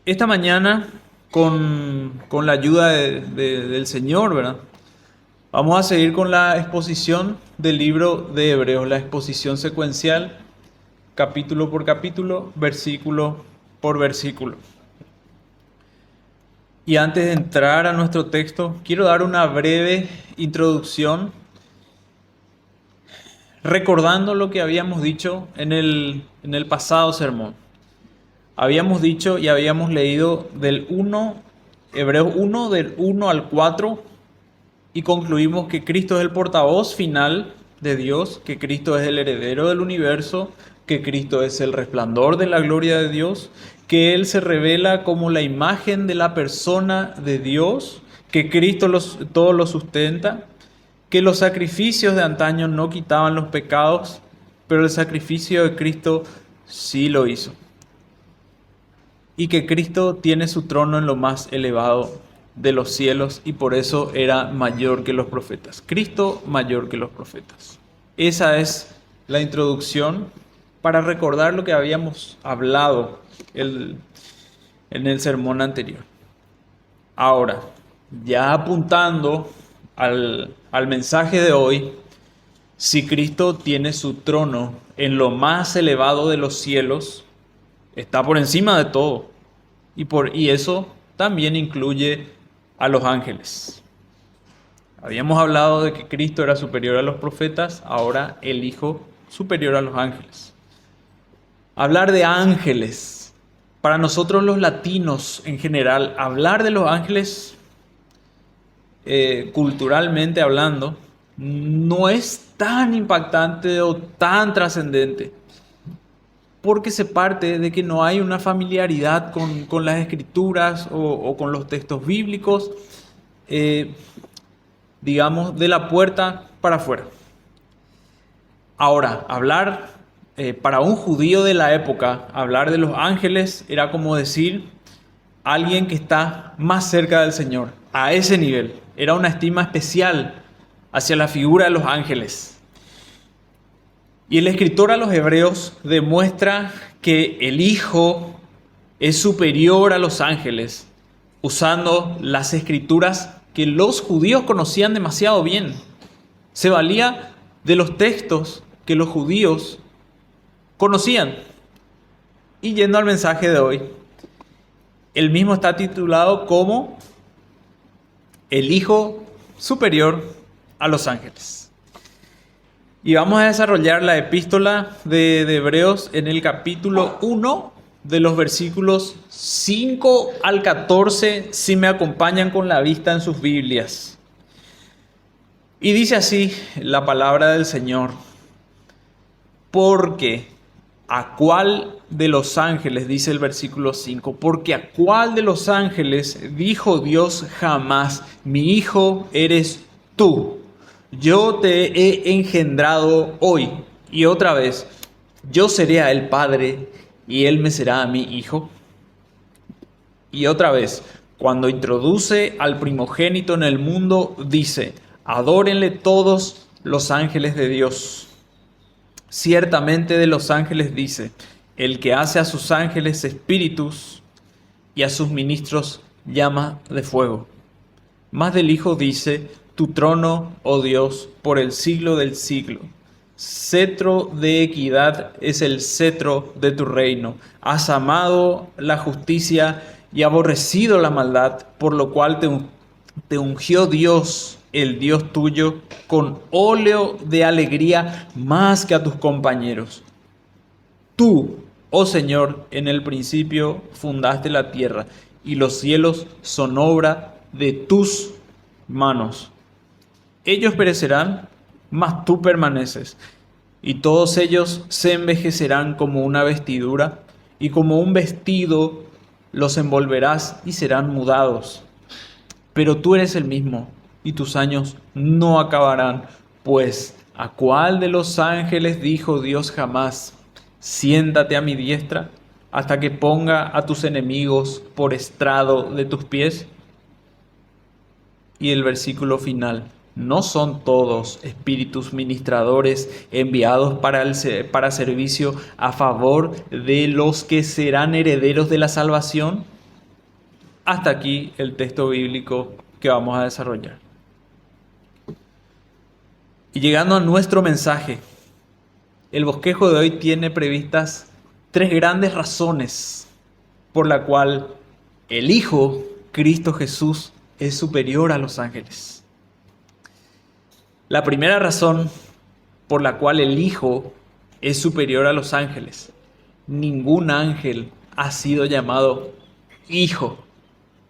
Esta mañana, con la ayuda del Señor, ¿verdad? Vamos a seguir con la exposición del libro de Hebreos, la exposición secuencial, capítulo por capítulo, versículo por versículo. Y antes de entrar a nuestro texto, quiero dar una breve introducción recordando lo que habíamos dicho en el pasado sermón. Habíamos dicho y habíamos leído Hebreos 1, del 1 al 4, y concluimos que Cristo es el portavoz final de Dios, que Cristo es el heredero del universo, que Cristo es el resplandor de la gloria de Dios, que Él se revela como la imagen de la persona de Dios, que Cristo todo lo sustenta, que los sacrificios de antaño no quitaban los pecados, pero el sacrificio de Cristo sí lo hizo, y que Cristo tiene su trono en lo más elevado de los cielos y por eso era mayor que los profetas. Cristo mayor que los profetas. Esa es la introducción para recordar lo que habíamos hablado en el sermón anterior. Ahora, ya apuntando al mensaje de hoy, si Cristo tiene su trono en lo más elevado de los cielos, está por encima de todo. Y eso también incluye a los ángeles. Habíamos hablado de que Cristo era superior a los profetas, ahora el Hijo superior a los ángeles. Hablar de ángeles, para nosotros los latinos en general, hablar de los ángeles, culturalmente hablando, no es tan impactante o tan trascendente, porque se parte de que no hay una familiaridad con las escrituras o con los textos bíblicos, eh, digamos, de la puerta para afuera. Ahora, para un judío de la época, hablar de los ángeles era como decir alguien que está más cerca del Señor, a ese nivel. Era una estima especial hacia la figura de los ángeles. Y el escritor a los Hebreos demuestra que el Hijo es superior a los ángeles, usando las escrituras que los judíos conocían demasiado bien. Se valía de los textos que los judíos conocían. Y yendo al mensaje de hoy, el mismo está titulado como el Hijo superior a los ángeles. Y vamos a desarrollar la epístola de Hebreos en el capítulo 1, de los versículos 5 al 14, si me acompañan con la vista en sus Biblias. Y dice así la palabra del Señor: porque a cuál de los ángeles, dice el versículo 5, porque a cuál de los ángeles dijo Dios jamás, mi hijo eres tú, yo te he engendrado hoy. Y otra vez, yo seré a él padre y él me será a mí hijo. Y otra vez, cuando introduce al primogénito en el mundo, dice: adórenle todos los ángeles de Dios. Ciertamente de los ángeles dice: el que hace a sus ángeles espíritus y a sus ministros llama de fuego. Mas del Hijo dice: tu trono, oh Dios, por el siglo del siglo. Cetro de equidad es el cetro de tu reino. Has amado la justicia y aborrecido la maldad, por lo cual te ungió Dios, el Dios tuyo, con óleo de alegría más que a tus compañeros. Tú, oh Señor, en el principio fundaste la tierra, y los cielos son obra de tus manos. Ellos perecerán, mas tú permaneces, y todos ellos se envejecerán como una vestidura, y como un vestido los envolverás y serán mudados. Pero tú eres el mismo, y tus años no acabarán, pues ¿a cuál de los ángeles dijo Dios jamás: siéntate a mi diestra, hasta que ponga a tus enemigos por estrado de tus pies? Y el versículo final: ¿no son todos espíritus ministradores enviados para servicio a favor de los que serán herederos de la salvación? Hasta aquí el texto bíblico que vamos a desarrollar. Y llegando a nuestro mensaje, el bosquejo de hoy tiene previstas 3 grandes razones por la cual el Hijo, Cristo Jesús, es superior a los ángeles. La primera razón por la cual el Hijo es superior a los ángeles: ningún ángel ha sido llamado Hijo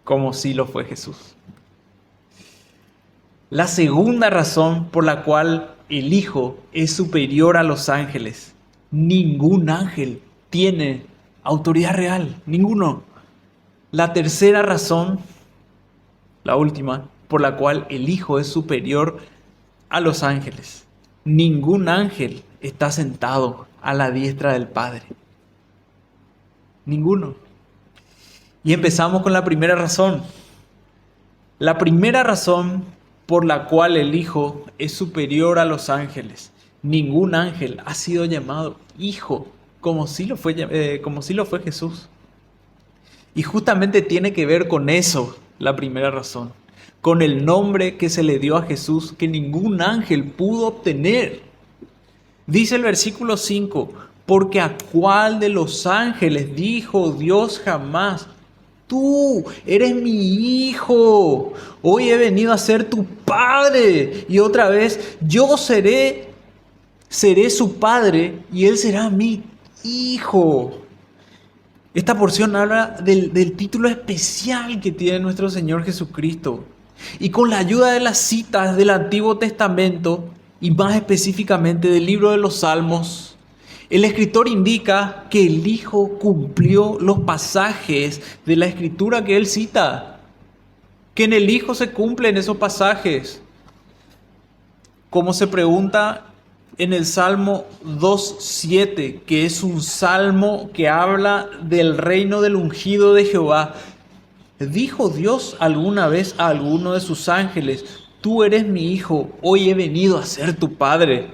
como sí lo fue Jesús. La segunda razón por la cual el Hijo es superior a los ángeles: ningún ángel tiene autoridad real, ninguno. La tercera razón, la última, por la cual el Hijo es superior a los ángeles: ningún ángel está sentado a la diestra del Padre. Ninguno. Y empezamos con la primera razón. La primera razón por la cual el Hijo es superior a los ángeles: ningún ángel ha sido llamado Hijo como sí lo fue Jesús. Y justamente tiene que ver con eso, la primera razón, con el nombre que se le dio a Jesús que ningún ángel pudo obtener. Dice el versículo 5: porque a cuál de los ángeles dijo Dios jamás: tú eres mi hijo, hoy he venido a ser tu padre. Y otra vez: yo seré su padre y él será mi hijo. Esta porción habla del título especial que tiene nuestro Señor Jesucristo. Y con la ayuda de las citas del Antiguo Testamento, y más específicamente del libro de los Salmos, el escritor indica que el Hijo cumplió los pasajes de la Escritura que él cita. Que en el Hijo se cumplen esos pasajes. Como se pregunta en el Salmo 2:7, que es un salmo que habla del reino del ungido de Jehová: ¿dijo Dios alguna vez a alguno de sus ángeles: tú eres mi hijo, hoy he venido a ser tu padre?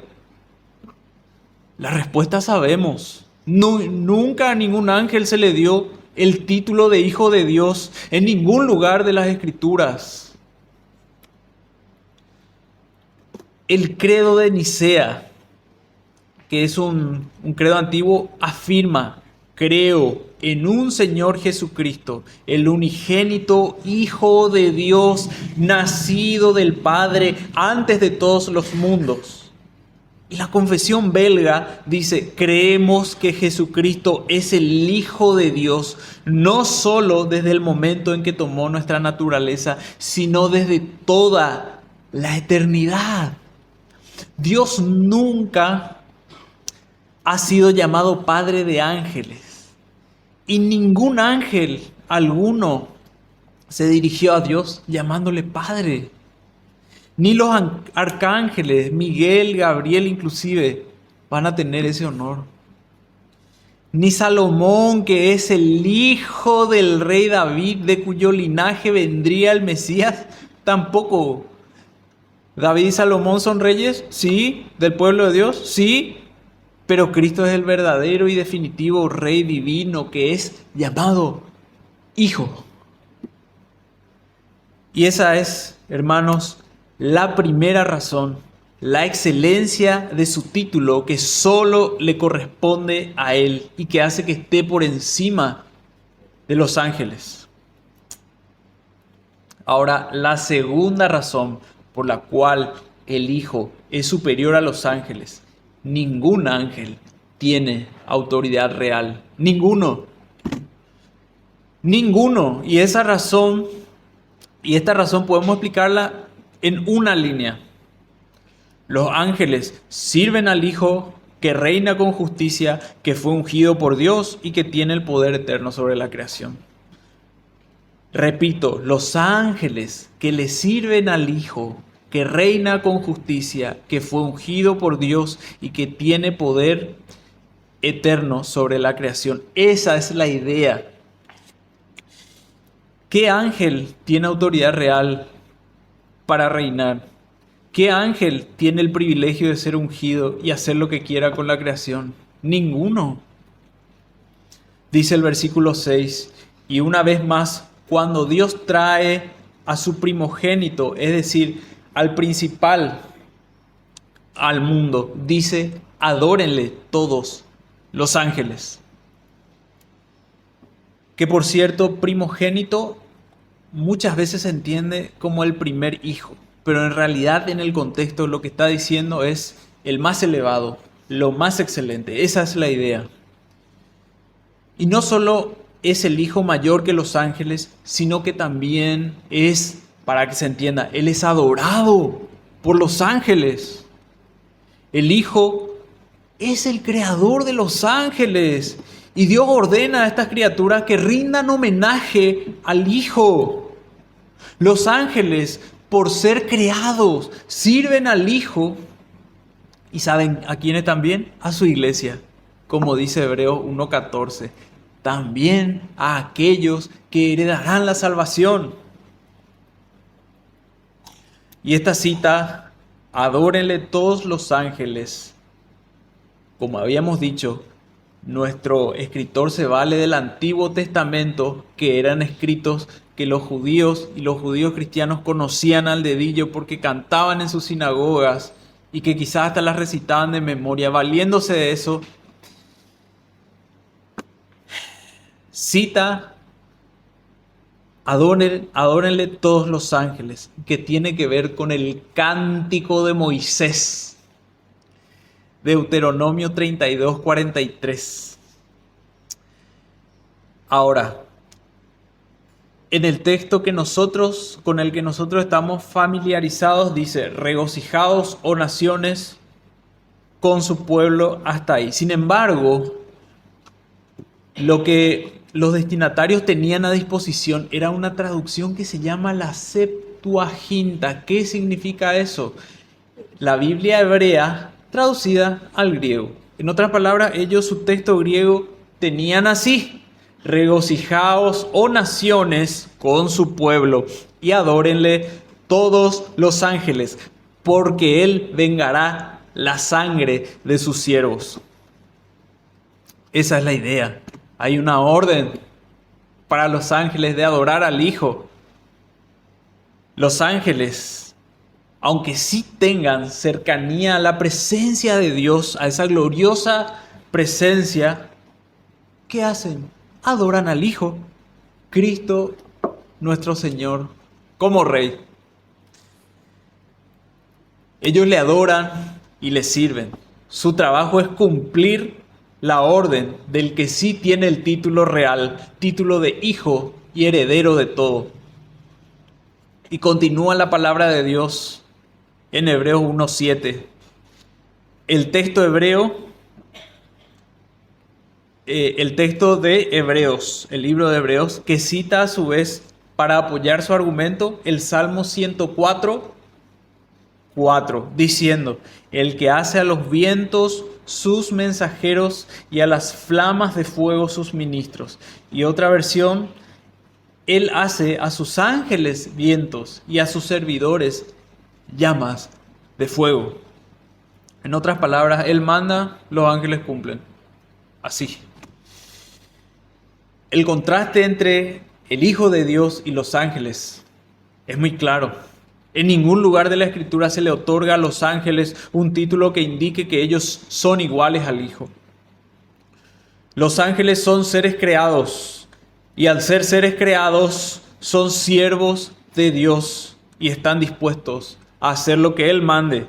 La respuesta sabemos. Nunca a ningún ángel se le dio el título de hijo de Dios en ningún lugar de las Escrituras. El credo de Nicea, que es un credo antiguo, afirma: creo en un Señor Jesucristo, el unigénito Hijo de Dios, nacido del Padre antes de todos los mundos. Y la confesión belga dice: creemos que Jesucristo es el Hijo de Dios, no solo desde el momento en que tomó nuestra naturaleza, sino desde toda la eternidad. Dios nunca ha sido llamado Padre de ángeles, y ningún ángel alguno se dirigió a Dios llamándole Padre. Ni los arcángeles, Miguel, Gabriel inclusive, van a tener ese honor. Ni Salomón, que es el hijo del rey David, de cuyo linaje vendría el Mesías, tampoco. ¿David y Salomón son reyes? Sí. ¿Del pueblo de Dios? Sí. Pero Cristo es el verdadero y definitivo Rey divino, que es llamado Hijo. Y esa es, hermanos, la primera razón: la excelencia de su título, que solo le corresponde a Él y que hace que esté por encima de los ángeles. Ahora, la segunda razón por la cual el Hijo es superior a los ángeles: ningún ángel tiene autoridad real. Ninguno. Ninguno. Y esta razón podemos explicarla en una línea. Los ángeles sirven al Hijo, que reina con justicia, que fue ungido por Dios y que tiene el poder eterno sobre la creación. Repito, los ángeles que le sirven al Hijo, que reina con justicia, que fue ungido por Dios y que tiene poder eterno sobre la creación. Esa es la idea. ¿Qué ángel tiene autoridad real para reinar? ¿Qué ángel tiene el privilegio de ser ungido y hacer lo que quiera con la creación? Ninguno. Dice el versículo 6: y una vez más cuando Dios trae a su primogénito, es decir, al principal, al mundo, dice, adórenle todos los ángeles. Que por cierto, primogénito muchas veces se entiende como el primer hijo, pero en realidad en el contexto lo que está diciendo es el más elevado, lo más excelente. Esa es la idea. Y no solo es el hijo mayor que los ángeles, sino que también es, para que se entienda, él es adorado por los ángeles. El hijo es el creador de los ángeles. Y Dios ordena a estas criaturas que rindan homenaje al Hijo. Los ángeles, por ser creados, sirven al Hijo. ¿Y saben a quiénes también? A su iglesia, como dice Hebreos 1:14. También a aquellos que heredarán la salvación. Y esta cita, adórenle todos los ángeles. Como habíamos dicho, nuestro escritor se vale del Antiguo Testamento, que eran escritos que los judíos y los judíos cristianos conocían al dedillo porque cantaban en sus sinagogas y que quizás hasta las recitaban de memoria. Valiéndose de eso, cita, adórenle todos los ángeles, que tiene que ver con el cántico de Moisés. Deuteronomio 32:43. Ahora, en el texto con el que nosotros estamos familiarizados, dice, regocijaos, oh naciones, con su pueblo, hasta ahí. Sin embargo, lo que los destinatarios tenían a disposición era una traducción que se llama la Septuaginta. ¿Qué significa eso? La Biblia hebrea traducida al griego. En otras palabras, ellos su texto griego tenían así: regocijaos, oh naciones, con su pueblo, y adórenle todos los ángeles, porque él vengará la sangre de sus siervos. Esa es la idea. Hay una orden para los ángeles de adorar al Hijo. Los ángeles, aunque sí tengan cercanía a la presencia de Dios, a esa gloriosa presencia, ¿qué hacen? Adoran al Hijo, Cristo nuestro Señor, como Rey. Ellos le adoran y le sirven. Su trabajo es cumplir la orden del que sí tiene el título real, título de hijo y heredero de todo. Y continúa la palabra de Dios en Hebreos 1:7. El texto hebreo, el texto de Hebreos, el libro de Hebreos, que cita a su vez para apoyar su argumento el Salmo 104:4, diciendo: el que hace a los vientos sus mensajeros y a las flamas de fuego sus ministros. Y otra versión: él hace a sus ángeles vientos y a sus servidores llamas de fuego. En otras palabras, él manda, los ángeles cumplen. Así. El contraste entre el Hijo de Dios y los ángeles es muy claro. En ningún lugar de la Escritura se le otorga a los ángeles un título que indique que ellos son iguales al Hijo. Los ángeles son seres creados, y al ser seres creados son siervos de Dios y están dispuestos a hacer lo que Él mande.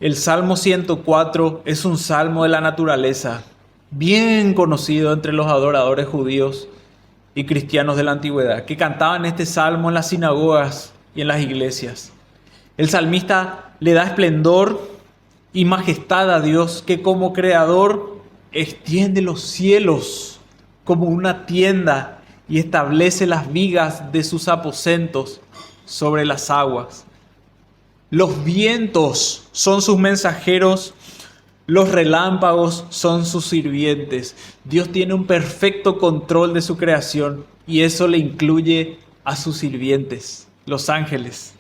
El Salmo 104 es un salmo de la naturaleza, bien conocido entre los adoradores judíos y cristianos de la antigüedad, que cantaban este salmo en las sinagogas y en las iglesias. El salmista le da esplendor y majestad a Dios, que como creador extiende los cielos como una tienda y establece las vigas de sus aposentos sobre las aguas. Los vientos son sus mensajeros, los relámpagos son sus sirvientes. Dios tiene un perfecto control de su creación y eso le incluye a sus sirvientes, los ángeles.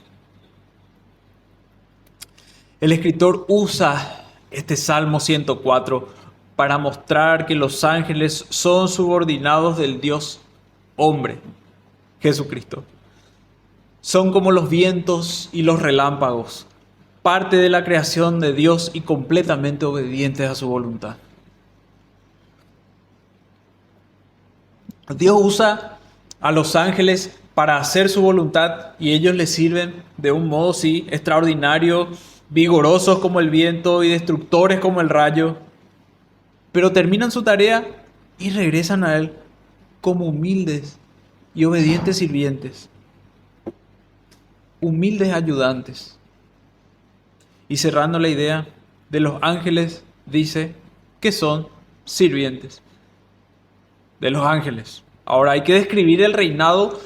El escritor usa este Salmo 104 para mostrar que los ángeles son subordinados del Dios hombre. Jesucristo. Son como los vientos y los relámpagos, parte de la creación de Dios y completamente obedientes a su voluntad. Dios usa a los ángeles para hacer su voluntad y ellos le sirven de un modo, sí, extraordinario, vigorosos como el viento y destructores como el rayo, pero terminan su tarea y regresan a Él como humildes y obedientes sirvientes, humildes ayudantes. Y cerrando la idea de los ángeles, dice que son sirvientes de los ángeles. Ahora hay que describir el reinado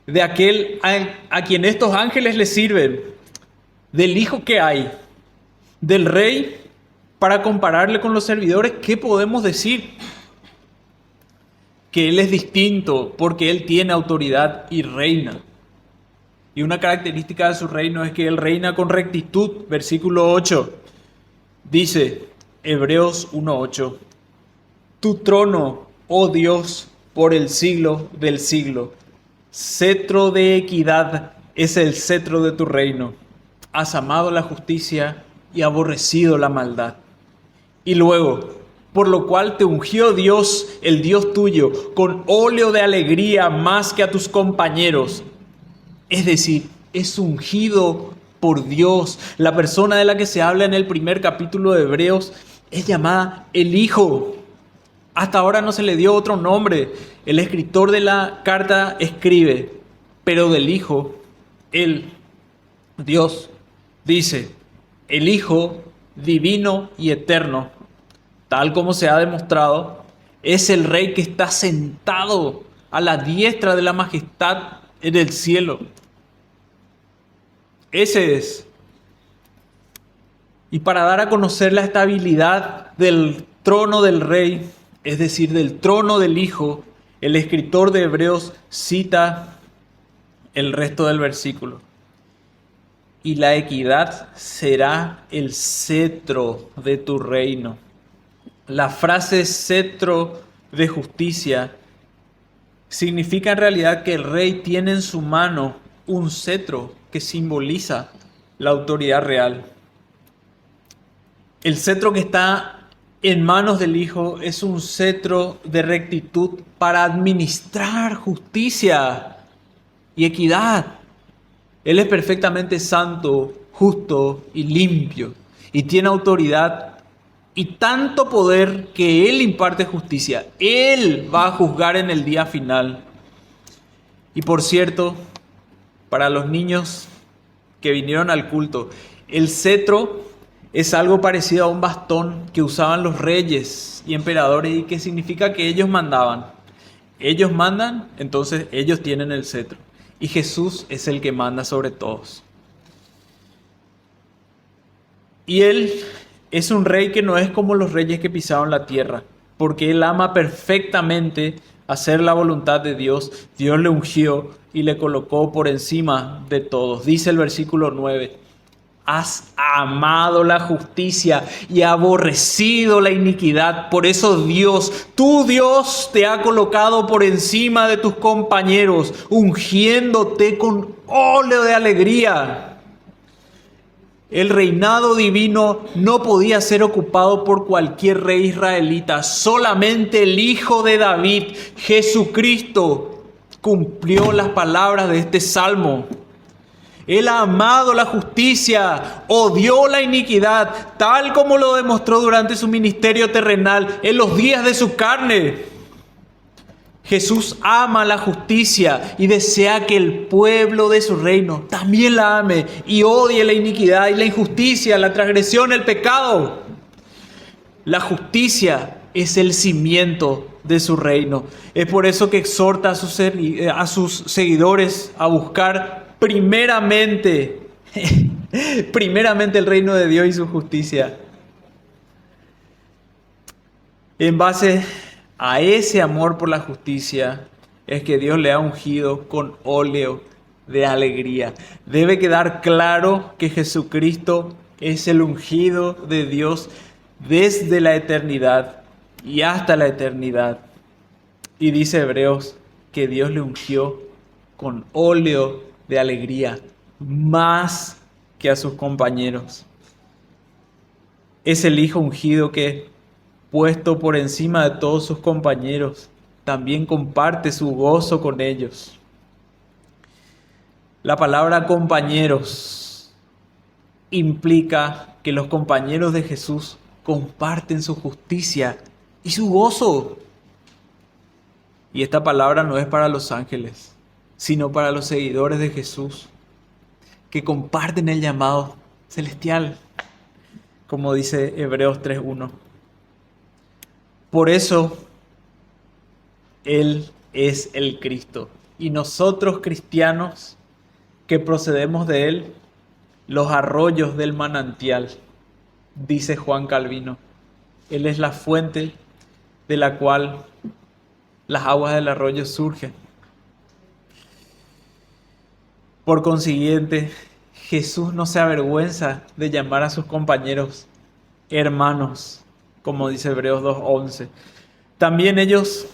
de aquel a quien estos ángeles le sirven, del hijo que hay, del rey. Para compararle con los servidores, ¿qué podemos decir? Que Él es distinto porque Él tiene autoridad y reina. Y una característica de su reino es que Él reina con rectitud. Versículo 8 dice, Hebreos 1:8, tu trono, oh Dios, por el siglo del siglo. Cetro de equidad es el cetro de tu reino. Has amado la justicia y aborrecido la maldad. Y luego, por lo cual te ungió Dios, el Dios tuyo, con óleo de alegría más que a tus compañeros. Es decir, es ungido por Dios. La persona de la que se habla en el primer capítulo de Hebreos es llamada el Hijo. Hasta ahora no se le dio otro nombre. El escritor de la carta escribe, pero del Hijo, Él, Dios, dice, el Hijo divino y eterno, tal como se ha demostrado, es el Rey que está sentado a la diestra de la majestad en el cielo. Ese es. Y para dar a conocer la estabilidad del trono del Rey, es decir, del trono del Hijo, el escritor de Hebreos cita el resto del versículo. Y la equidad será el cetro de tu reino. La frase cetro de justicia significa en realidad que el rey tiene en su mano un cetro que simboliza la autoridad real. El cetro que está en manos del Hijo es un cetro de rectitud para administrar justicia y equidad. Él es perfectamente santo, justo y limpio, y tiene autoridad y tanto poder que Él imparte justicia. Él va a juzgar en el día final. Y por cierto, para los niños que vinieron al culto, el cetro es algo parecido a un bastón que usaban los reyes y emperadores y que significa que ellos mandaban. Ellos mandan, entonces ellos tienen el cetro. Y Jesús es el que manda sobre todos. Y Él es un rey que no es como los reyes que pisaron la tierra, porque Él ama perfectamente hacer la voluntad de Dios. Dios le ungió y le colocó por encima de todos. Dice el versículo 9, has amado la justicia y aborrecido la iniquidad. Por eso Dios, tu Dios, te ha colocado por encima de tus compañeros, ungiéndote con óleo de alegría. El reinado divino no podía ser ocupado por cualquier rey israelita. Solamente el Hijo de David, Jesucristo, cumplió las palabras de este salmo. Él ha amado la justicia, odió la iniquidad, tal como lo demostró durante su ministerio terrenal en los días de su carne. Jesús ama la justicia y desea que el pueblo de su reino también la ame y odie la iniquidad y la injusticia, la transgresión, el pecado. La justicia es el cimiento de su reino. Es por eso que exhorta a sus seguidores a buscar primeramente el reino de Dios y su justicia. En base a ese amor por la justicia es que Dios le ha ungido con óleo de alegría. Debe quedar claro que Jesucristo es el ungido de Dios desde la eternidad y hasta la eternidad. Y dice Hebreos que Dios le ungió con óleo de alegría, más que a sus compañeros. Es el Hijo ungido que, puesto por encima de todos sus compañeros, también comparte su gozo con ellos. La palabra compañeros implica que los compañeros de Jesús comparten su justicia y su gozo. Y esta palabra no es para los ángeles, sino para los seguidores de Jesús, que comparten el llamado celestial, como dice Hebreos 3:1. Por eso, Él es el Cristo. Y nosotros cristianos que procedemos de Él, los arroyos del manantial, dice Juan Calvino. Él es la fuente de la cual las aguas del arroyo surgen. Por consiguiente, Jesús no se avergüenza de llamar a sus compañeros hermanos, como dice Hebreos 2:11. También ellos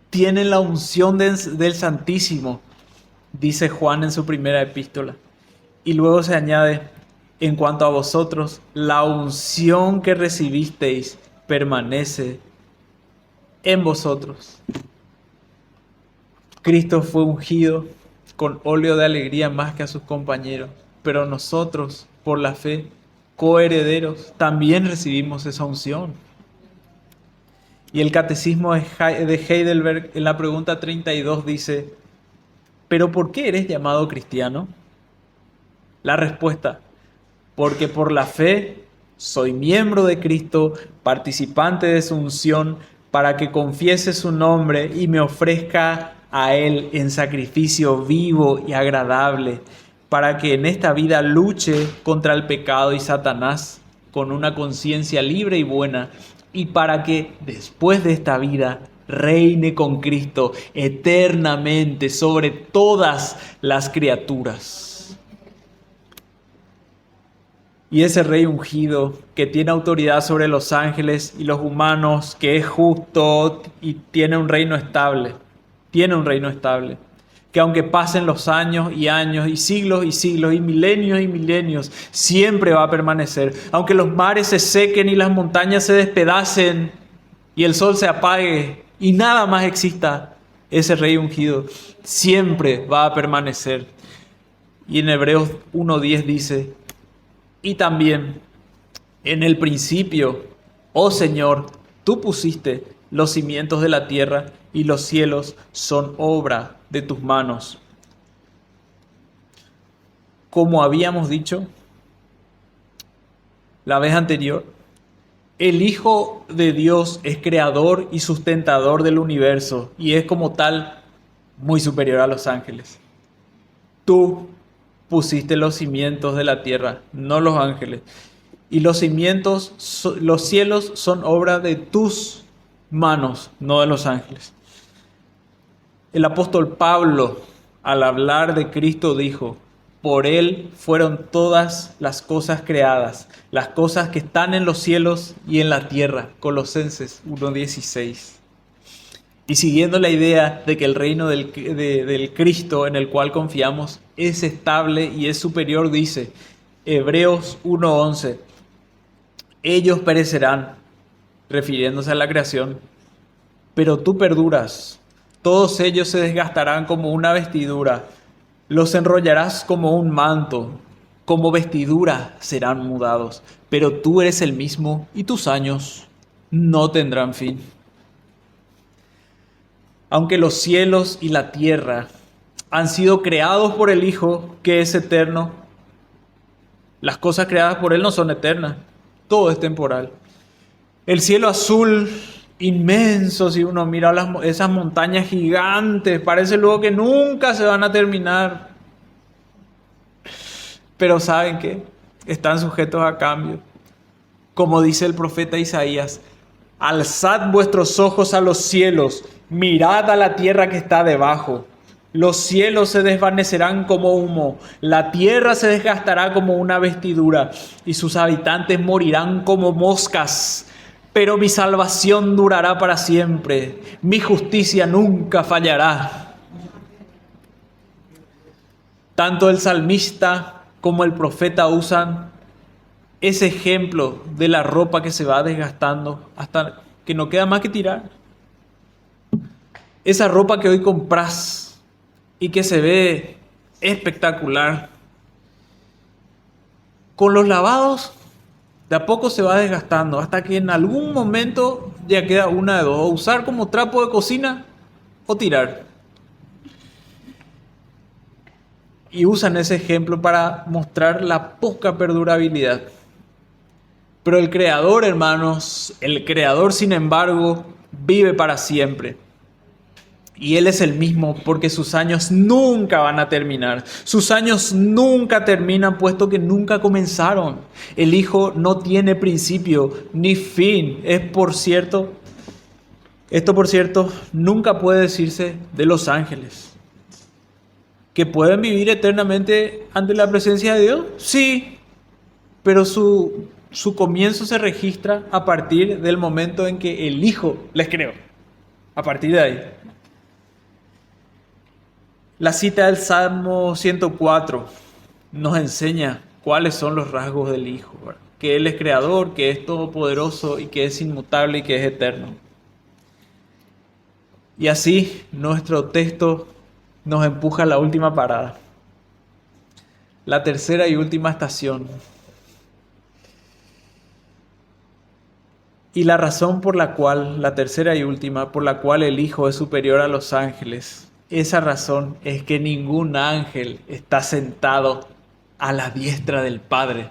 tienen la unción del Santísimo, dice Juan en su primera epístola. Y luego se añade, en cuanto a vosotros, la unción que recibisteis permanece en vosotros. Cristo fue ungido con óleo de alegría más que a sus compañeros, pero nosotros, por la fe, coherederos, también recibimos esa unción. Y el catecismo de Heidelberg en la pregunta 32 dice, ¿pero por qué eres llamado cristiano? La respuesta, porque por la fe soy miembro de Cristo, participante de su unción, para que confiese su nombre y me ofrezca a Él en sacrificio vivo y agradable, para que en esta vida luche contra el pecado y Satanás con una conciencia libre y buena, y para que después de esta vida reine con Cristo eternamente sobre todas las criaturas. Y ese Rey ungido que tiene autoridad sobre los ángeles y los humanos, que es justo y tiene un reino estable, que aunque pasen los años y siglos y milenios, siempre va a permanecer. Aunque los mares se sequen y las montañas se despedacen y el sol se apague y nada más exista, ese Rey ungido siempre va a permanecer. Y en Hebreos 1:10 dice, y también en el principio, oh Señor, tú pusiste los cimientos de la tierra y los cielos son obra de tus manos. Como habíamos dicho la vez anterior, el Hijo de Dios es creador y sustentador del universo y es como tal muy superior a los ángeles. Tú pusiste los cimientos de la tierra, no los ángeles. Y los cielos son obra de tus manos, no de los ángeles. El apóstol Pablo, al hablar de Cristo, dijo, por Él fueron todas las cosas creadas, las cosas que están en los cielos y en la tierra. Colosenses 1:16. Y siguiendo la idea de que el reino del Cristo en el cual confiamos es estable y es superior, dice Hebreos 1:11, ellos perecerán, refiriéndose a la creación, pero tú perduras, todos ellos se desgastarán como una vestidura, los enrollarás como un manto, como vestidura serán mudados, pero tú eres el mismo y tus años no tendrán fin. Aunque los cielos y la tierra han sido creados por el Hijo, que es eterno, las cosas creadas por Él no son eternas, todo es temporal. El cielo azul, inmenso, si uno mira esas montañas gigantes, parece luego que nunca se van a terminar. Pero ¿saben qué? Están sujetos a cambio. Como dice el profeta Isaías, alzad vuestros ojos a los cielos, mirad a la tierra que está debajo. Los cielos se desvanecerán como humo, la tierra se desgastará como una vestidura y sus habitantes morirán como moscas. Pero mi salvación durará para siempre, mi justicia nunca fallará. Tanto el salmista como el profeta usan ese ejemplo de la ropa que se va desgastando hasta que no queda más que tirar. Esa ropa que hoy compras y que se ve espectacular, con los lavados de a poco se va desgastando hasta que en algún momento ya queda una de dos: o usar como trapo de cocina o tirar. Y usan ese ejemplo para mostrar la poca perdurabilidad. Pero el Creador, hermanos, el Creador, sin embargo, vive para siempre. Y Él es el mismo porque sus años nunca van a terminar. Sus años nunca terminan, puesto que nunca comenzaron. El Hijo no tiene principio ni fin. Esto por cierto, nunca puede decirse de los ángeles. ¿Que pueden vivir eternamente ante la presencia de Dios? Sí, pero su comienzo se registra a partir del momento en que el Hijo les creó. A partir de ahí. La cita del Salmo 104 nos enseña cuáles son los rasgos del Hijo, ¿verdad? Que Él es creador, que es todopoderoso y que es inmutable y que es eterno. Y así nuestro texto nos empuja a la última parada, la tercera y última estación. Y la razón por la cual, la tercera y última, por la cual el Hijo es superior a los ángeles, esa razón es que ningún ángel está sentado a la diestra del Padre.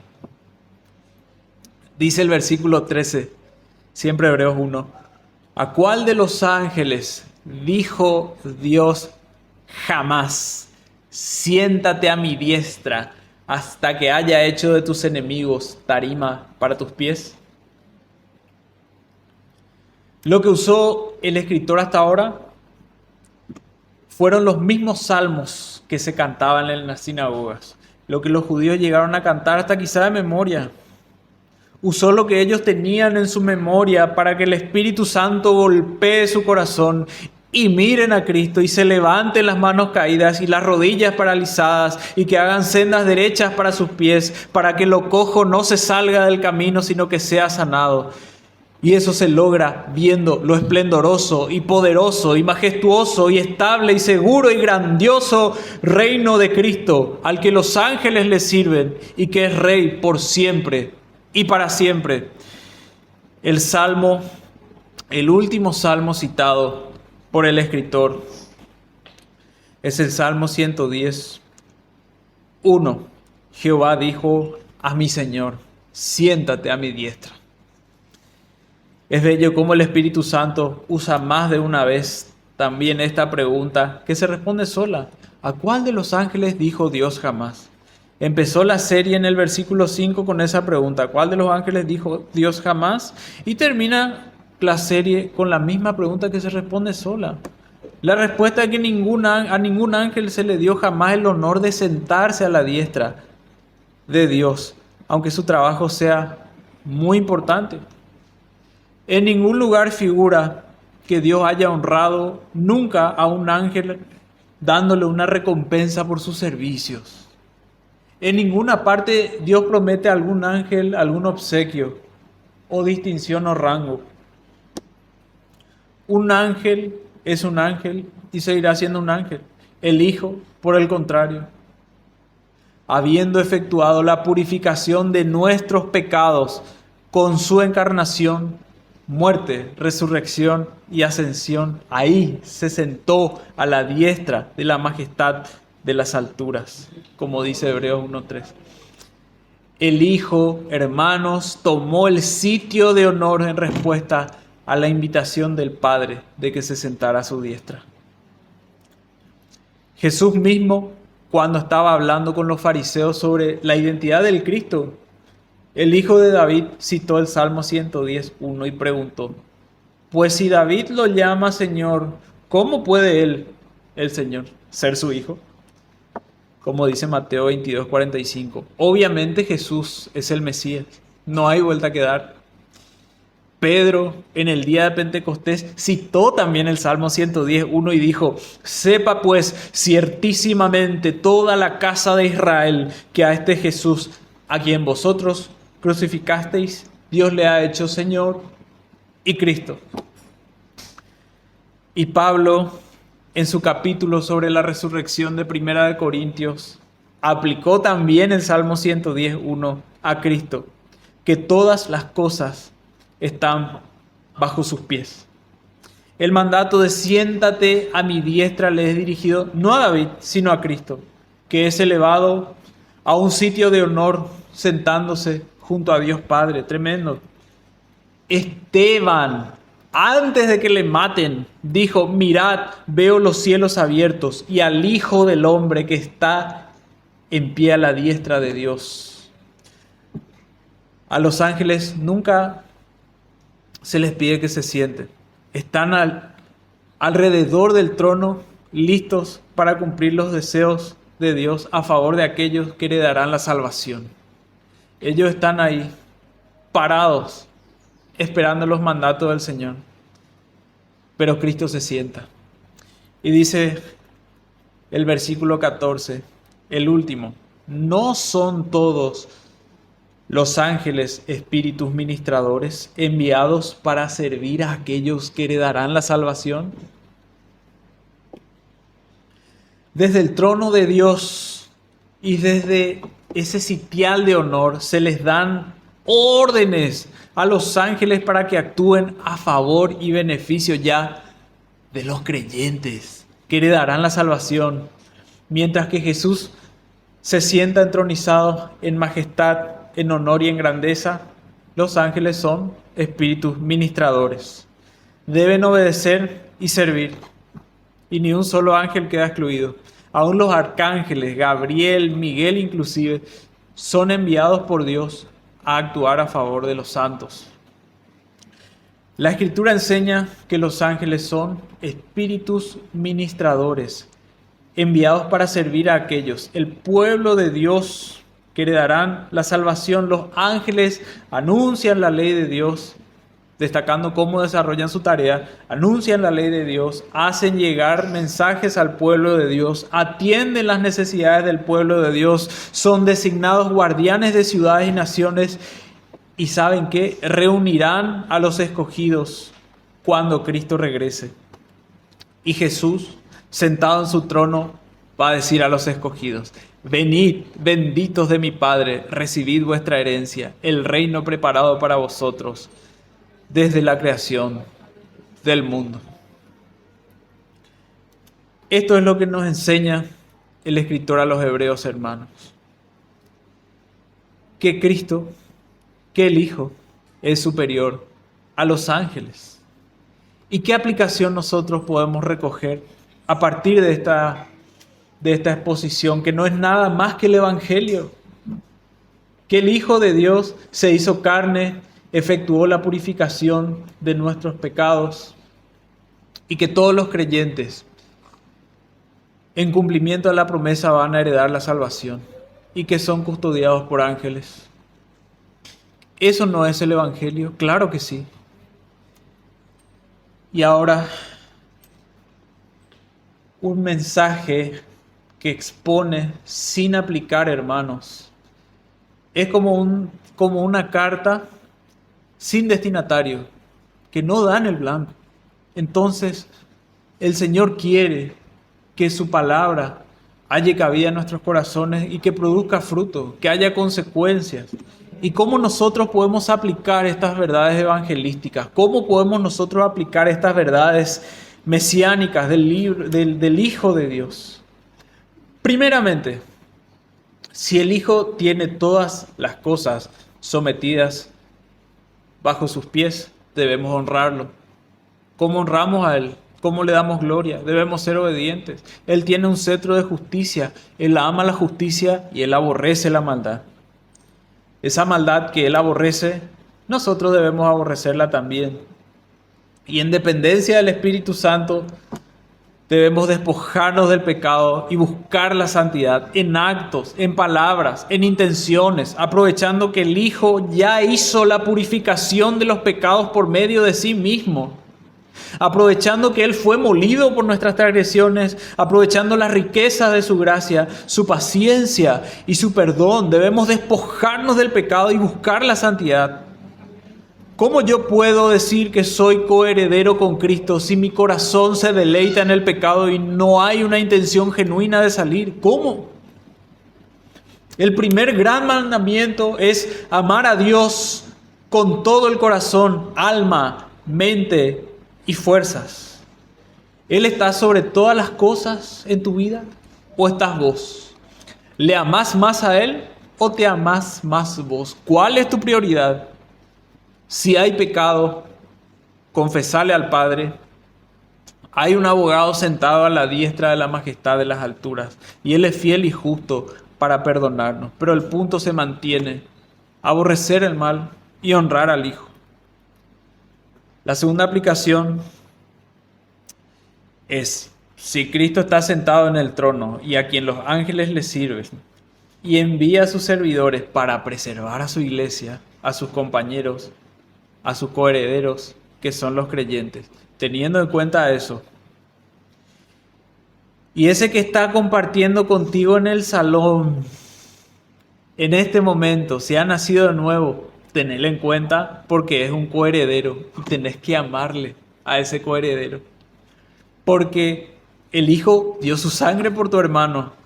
Dice el versículo 13, siempre Hebreos 1, ¿a cuál de los ángeles dijo Dios jamás: siéntate a mi diestra hasta que haya hecho de tus enemigos tarima para tus pies? Lo que usó el escritor hasta ahora fueron los mismos salmos que se cantaban en las sinagogas, lo que los judíos llegaron a cantar hasta quizá de memoria. Usó lo que ellos tenían en su memoria para que el Espíritu Santo golpee su corazón y miren a Cristo y se levanten las manos caídas y las rodillas paralizadas y que hagan sendas derechas para sus pies, para que lo cojo no se salga del camino, sino que sea sanado. Y eso se logra viendo lo esplendoroso y poderoso y majestuoso y estable y seguro y grandioso reino de Cristo, al que los ángeles le sirven y que es Rey por siempre y para siempre. El último salmo citado por el escritor es el Salmo 110, 1. Jehová dijo a mi Señor: siéntate a mi diestra. Es bello cómo el Espíritu Santo usa más de una vez también esta pregunta que se responde sola. ¿A cuál de los ángeles dijo Dios jamás? Empezó la serie en el versículo 5 con esa pregunta: ¿a cuál de los ángeles dijo Dios jamás? Y termina la serie con la misma pregunta que se responde sola. La respuesta es que a ningún ángel se le dio jamás el honor de sentarse a la diestra de Dios, aunque su trabajo sea muy importante. En ningún lugar figura que Dios haya honrado nunca a un ángel dándole una recompensa por sus servicios. En ninguna parte Dios promete a algún ángel algún obsequio o distinción o rango. Un ángel es un ángel y seguirá siendo un ángel. El Hijo, por el contrario, habiendo efectuado la purificación de nuestros pecados con su encarnación, muerte, resurrección y ascensión, ahí se sentó a la diestra de la majestad de las alturas, como dice Hebreos 1:3. El Hijo, hermanos, tomó el sitio de honor en respuesta a la invitación del Padre de que se sentara a su diestra. Jesús mismo, cuando estaba hablando con los fariseos sobre la identidad del Cristo, el hijo de David citó el Salmo 110:1 y preguntó: pues si David lo llama Señor, ¿cómo puede él, el Señor, ser su hijo? Como dice Mateo 22:45. Obviamente Jesús es el Mesías, no hay vuelta que dar. Pedro, en el día de Pentecostés, citó también el Salmo 110:1 y dijo: sepa pues ciertísimamente toda la casa de Israel que a este Jesús, a quien vosotros crucificasteis, Dios le ha hecho Señor y Cristo. Y Pablo, en su capítulo sobre la resurrección de Primera de Corintios, aplicó también el Salmo 110:1 a Cristo, que todas las cosas están bajo sus pies. El mandato de siéntate a mi diestra le es dirigido no a David, sino a Cristo, que es elevado a un sitio de honor sentándose junto a Dios Padre. Tremendo. Esteban, antes de que le maten, dijo: mirad, veo los cielos abiertos y al Hijo del Hombre que está en pie a la diestra de Dios. A los ángeles nunca se les pide que se sienten. Están alrededor del trono, listos para cumplir los deseos de Dios a favor de aquellos que heredarán la salvación. Ellos están ahí, parados, esperando los mandatos del Señor. Pero Cristo se sienta. Y dice el versículo 14, el último: ¿no son todos los ángeles espíritus ministradores enviados para servir a aquellos que heredarán la salvación? Desde el trono de Dios y desde ese sitial de honor se les dan órdenes a los ángeles para que actúen a favor y beneficio ya de los creyentes que heredarán la salvación. Mientras que Jesús se sienta entronizado en majestad, en honor y en grandeza, los ángeles son espíritus ministradores. Deben obedecer y servir, y ni un solo ángel queda excluido. Aún los arcángeles, Gabriel, Miguel inclusive, son enviados por Dios a actuar a favor de los santos. La Escritura enseña que los ángeles son espíritus ministradores, enviados para servir a aquellos, el pueblo de Dios, que heredarán la salvación. Los ángeles anuncian la ley de Dios, destacando cómo desarrollan su tarea, anuncian la ley de Dios, hacen llegar mensajes al pueblo de Dios, atienden las necesidades del pueblo de Dios, son designados guardianes de ciudades y naciones, y ¿saben qué? Reunirán a los escogidos cuando Cristo regrese. Y Jesús, sentado en su trono, va a decir a los escogidos: venid, benditos de mi Padre, recibid vuestra herencia, el reino preparado para vosotros desde la creación del mundo. Esto es lo que nos enseña el escritor a los hebreos, hermanos. Que Cristo, que el Hijo, es superior a los ángeles. ¿Y qué aplicación nosotros podemos recoger a partir de esta exposición, que no es nada más que el Evangelio? Que el Hijo de Dios se hizo carne, efectuó la purificación de nuestros pecados, y que todos los creyentes, en cumplimiento de la promesa, van a heredar la salvación y que son custodiados por ángeles. ¿Eso no es el Evangelio? Claro que sí. Y ahora, un mensaje que expone sin aplicar, hermanos. Es como una carta sin destinatario, que no da en el blanco. Entonces, el Señor quiere que su palabra halle cabida en nuestros corazones y que produzca fruto, que haya consecuencias. ¿Y cómo nosotros podemos aplicar estas verdades evangelísticas? ¿Cómo podemos nosotros aplicar estas verdades mesiánicas del Hijo de Dios? Primeramente, si el Hijo tiene todas las cosas sometidas bajo sus pies, debemos honrarlo. ¿Cómo honramos a Él? ¿Cómo le damos gloria? Debemos ser obedientes. Él tiene un cetro de justicia. Él ama la justicia y Él aborrece la maldad. Esa maldad que Él aborrece, nosotros debemos aborrecerla también. Y en dependencia del Espíritu Santo, Debemos despojarnos del pecado y buscar la santidad en actos, en palabras, en intenciones, aprovechando que el Hijo ya hizo la purificación de los pecados por medio de sí mismo. Aprovechando que Él fue molido por nuestras transgresiones, aprovechando las riquezas de su gracia, su paciencia y su perdón, debemos despojarnos del pecado y buscar la santidad. ¿Cómo yo puedo decir que soy coheredero con Cristo si mi corazón se deleita en el pecado y no hay una intención genuina de salir? ¿Cómo? El primer gran mandamiento es amar a Dios con todo el corazón, alma, mente y fuerzas. ¿Él está sobre todas las cosas en tu vida o estás vos? ¿Le amás más a Él o te amás más vos? ¿Cuál es tu prioridad? Si hay pecado, confesale al Padre. Hay un abogado sentado a la diestra de la majestad de las alturas y Él es fiel y justo para perdonarnos. Pero el punto se mantiene: aborrecer el mal y honrar al Hijo. La segunda aplicación es: si Cristo está sentado en el trono y a quien los ángeles le sirven y envía a sus servidores para preservar a su iglesia, a sus compañeros, a sus coherederos, que son los creyentes, teniendo en cuenta eso, y ese que está compartiendo contigo en el salón, en este momento, si ha nacido de nuevo, tenedlo en cuenta porque es un coheredero y tenés que amarle a ese coheredero. Porque el Hijo dio su sangre por tu hermano.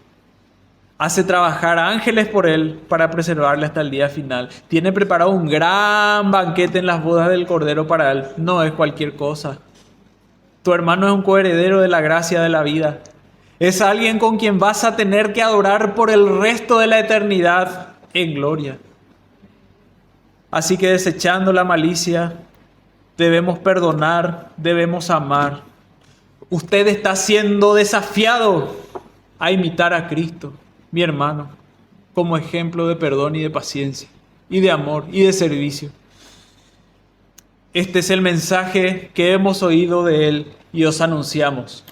Hace trabajar ángeles por él para preservarle hasta el día final. Tiene preparado un gran banquete en las bodas del Cordero para él. No es cualquier cosa. Tu hermano es un coheredero de la gracia de la vida. Es alguien con quien vas a tener que adorar por el resto de la eternidad en gloria. Así que desechando la malicia, debemos perdonar, debemos amar. Usted está siendo desafiado a imitar a Cristo, mi hermano, como ejemplo de perdón y de paciencia, y de amor y de servicio. Este es el mensaje que hemos oído de Él y os anunciamos.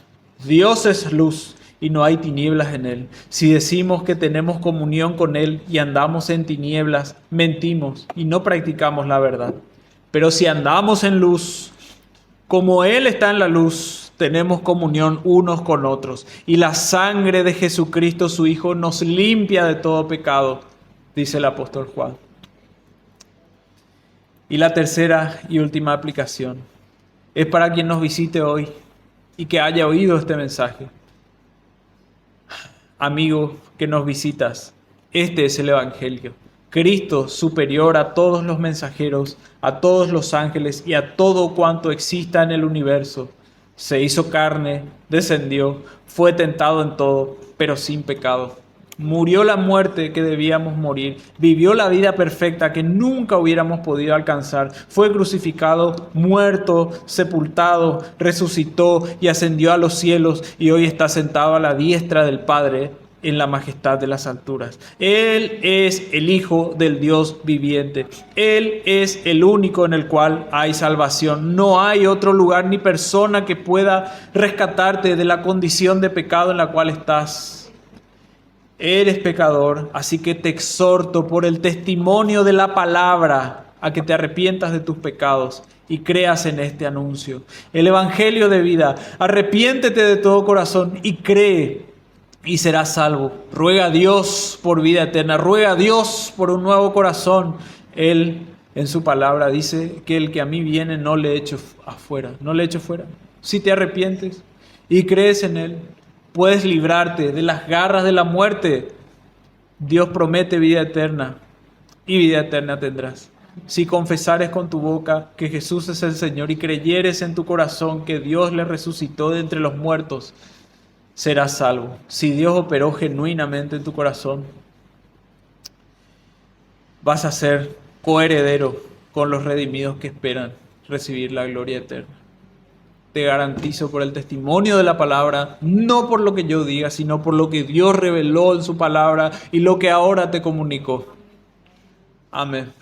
Dios es luz y no hay tinieblas en Él. Si decimos que tenemos comunión con Él y andamos en tinieblas, mentimos y no practicamos la verdad. Pero si andamos en luz, como Él está en la luz, tenemos comunión unos con otros. Y la sangre de Jesucristo, su Hijo, nos limpia de todo pecado, dice el apóstol Juan. Y la tercera y última aplicación es para quien nos visite hoy y que haya oído este mensaje. Amigo que nos visitas, este es el Evangelio. Cristo, superior a todos los mensajeros, a todos los ángeles y a todo cuanto exista en el universo, se hizo carne, descendió, fue tentado en todo, pero sin pecado. Murió la muerte que debíamos morir, vivió la vida perfecta que nunca hubiéramos podido alcanzar, fue crucificado, muerto, sepultado, resucitó y ascendió a los cielos y hoy está sentado a la diestra del Padre en la majestad de las alturas. Él es el Hijo del Dios viviente. Él es el único en el cual hay salvación. No hay otro lugar ni persona que pueda rescatarte de la condición de pecado en la cual estás. Eres pecador, así que te exhorto por el testimonio de la palabra a que te arrepientas de tus pecados y creas en este anuncio. El Evangelio de vida. Arrepiéntete de todo corazón y cree y serás salvo. Ruega a Dios por vida eterna. Ruega a Dios por un nuevo corazón. Él en su palabra dice que el que a mí viene no le echo afuera. No le echo fuera. Si te arrepientes y crees en Él, puedes librarte de las garras de la muerte. Dios promete vida eterna y vida eterna tendrás. Si confesares con tu boca que Jesús es el Señor y creyeres en tu corazón que Dios le resucitó de entre los muertos, serás salvo. Si Dios operó genuinamente en tu corazón, vas a ser coheredero con los redimidos que esperan recibir la gloria eterna. Te garantizo por el testimonio de la palabra, no por lo que yo diga, sino por lo que Dios reveló en su palabra y lo que ahora te comunicó. Amén.